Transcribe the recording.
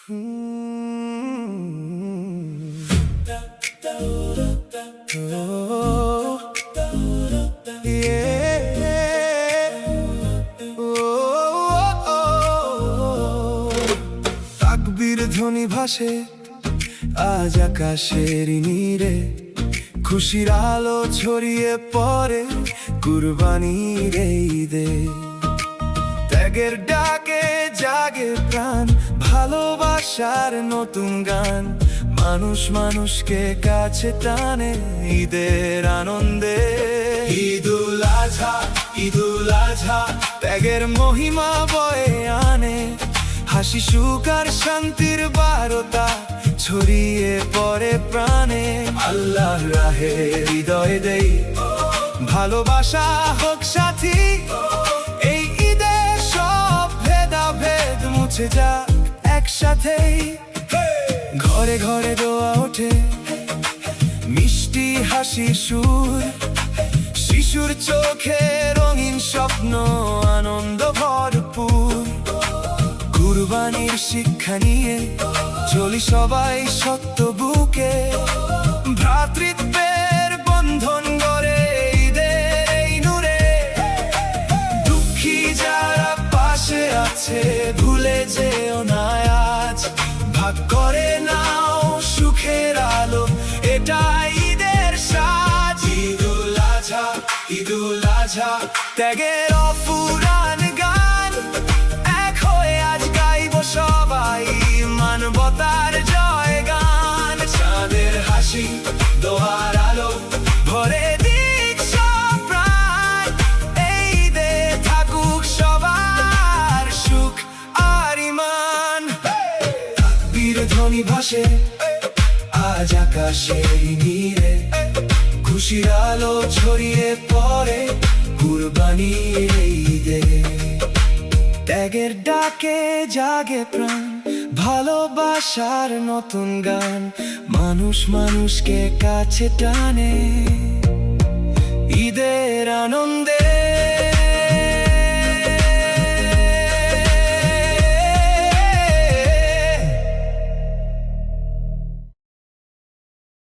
তাকবীর ধ্বনি ভাসে আজ আকাশের নীড়ে, খুশির আলো ছড়িয়ে পড়ে কুরবানির এই ঈদে। ত্যাগের ডাকে জাগে প্রাণ, ভালোবাসার নতুন গান, মানুষ মানুষকে কাছে টানে ঈদের আনন্দে। ঈদুল আজহা, ঈদুল আজহা ত্যাগের মহিমা বয়ে আনে, হাসি সুখ আর শান্তির বারতা ছড়িয়ে পড়ে প্রাণে। আল্লাহর রাহে হৃদয় দেই, ভালোবাসা হোক সাথী, এই ঈদে সব ভেদাভেদ মুছে যাক একসাথেই। ঘরে ঘরে দোয়া ওঠে, মিষ্টি হাসি সুর, শিশুর চোখে রঙিন স্বপ্ন, আনন্দ ভরপুর। কুরবানির শিক্ষা নিয়ে চলি সবাই সত্য বুকে, ভ্রাতৃত্বের বন্ধন গড়ে ঈদের এই নূরে। দুঃখী যারা পাশে আছে ভুলে যেও না আজ, ভাগ করে নাও সুখের আলো, এটা ঈদের সাজ। ঈদুল আজহা, ঈদুল আজহা ত্যাগের অফুরান গান, এক হয়ে আজ গাইব সবাই মানবতার জয় গান। চাঁদের হাসি দোয়ার আলো ভরে দিক সব প্রাণ, এই ঈদে থাকুক সবার সুখ আর ঈমান। তাকবীর ধ্বনি ভাসে আজ আকাশের নীড়ে, খুশির আলো ছড়িয়ে পড়ে কুরবানির এই ঈদে। ত্যাগের ডাকে জাগে প্রাণ, ভালোবাসার নতুন গান, মানুষ মানুষকে কাছে টানে ঈদের আনন্দে।